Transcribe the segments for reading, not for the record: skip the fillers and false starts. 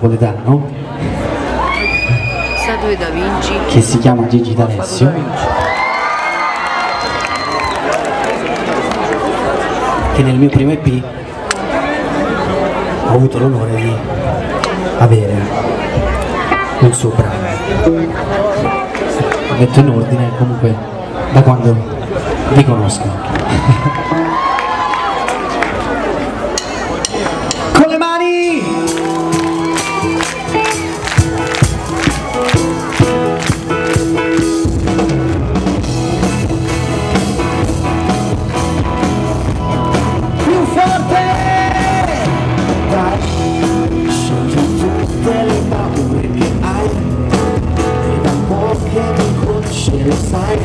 napoletano Statue da Vinci che si chiama Gigi D'Alessio, che nel mio primo EP ho avuto l'onore di avere un suo brano metto in ordine comunque da quando vi conosco. Con le mani! Più forte! Dai, scegli tutte le paure che hai e da poco che mi conoscere sai,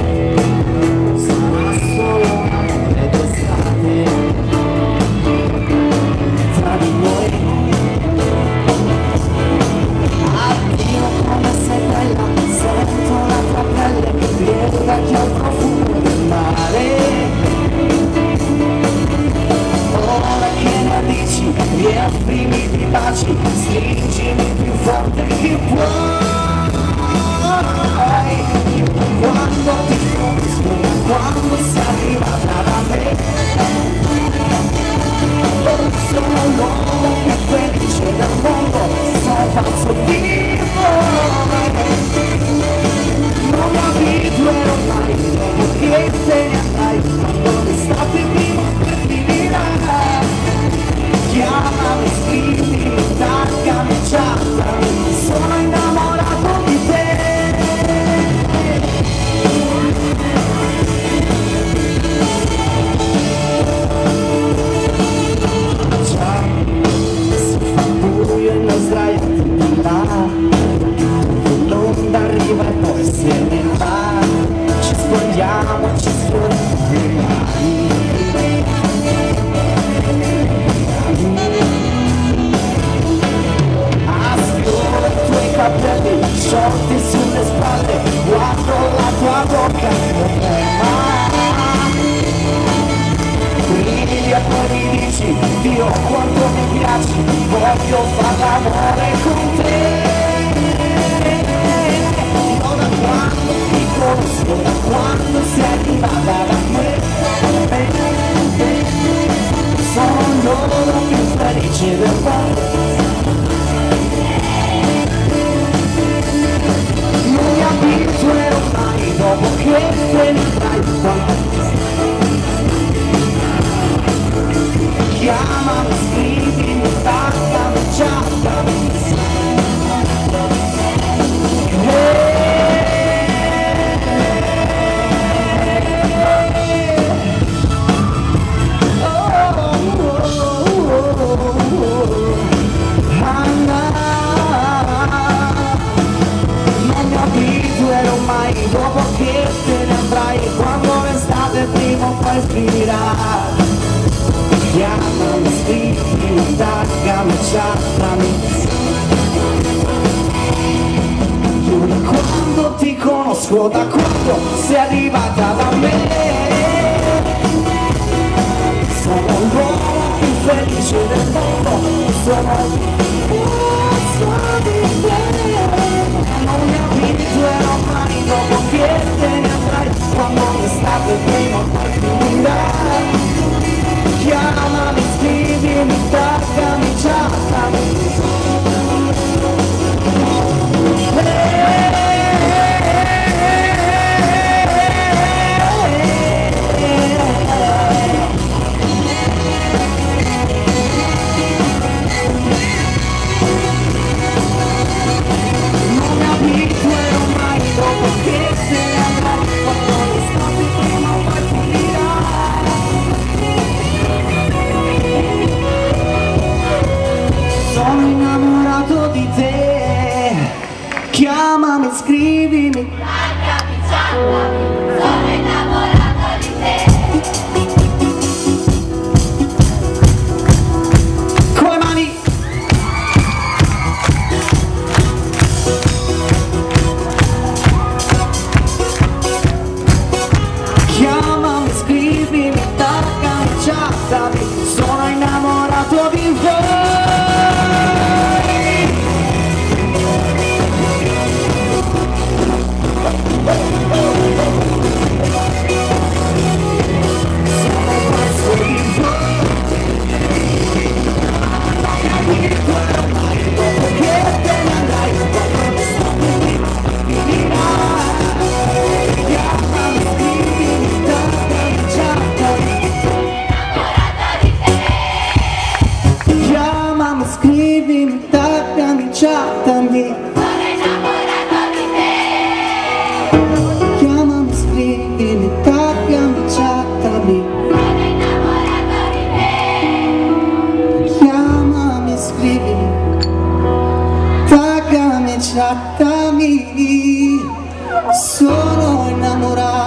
sarà solo amore d'estate tra di noi. Addio come sei bella, sento la tua pelle che viene che al profumo del mare. Ora che ne dici, riemprimi di baci, stringimi più forte che puoi. Quando ti conosco, quando sei arrivata da me, sono l'uomo più felice del mondo, sono pazzo di voi. Non mi abituerò mai, dopo che te ne andrai, quando l'estate prima finirà. Chiamami, scrivimi, taggami, chattami, sono innamorato di te. L'onda arriva e poi se ne va, ci spogliamo, ci sfioriamo. A sfioro i tuoi capelli sciolti sulle spalle, guardo la tua bocca non è mai. Brigli e poi mi dici, Dio quanto mi piaci, voglio far l'amore con te. Quando ti conosco, da quando sei arrivata da me, sono l'uomo più felice del mondo. Non mi abituerò mai dopo che te ne andrai. Chiamami, scrivimi, taggami, chattami. Dopo che te ne andrai, quando l'estate prima o poi finirà. Chiamami, scrivimi, taggami, chattami. Io da quando ti conosco, da quando sei arrivata da me, sono l'uomo più felice del mondo, sono di te. Non mi abituerò mai dopo che te ne andrai, quando l'estate prima o poi finirà. Chiamami, scrivimi, taggami, chattami. Chiamami, scrivimi, taggami, chattami, sono innamorato di te. Con le mani. Chiamami, scrivimi, taggami, chattami, sono innamorato di voi. taggami, chattami. Sono innamorato di te. Chiamami, scrivimi, taggami, chattami. Sono innamorato di te. Chiamami, scrivimi, taggami, chattami. Sono innamorato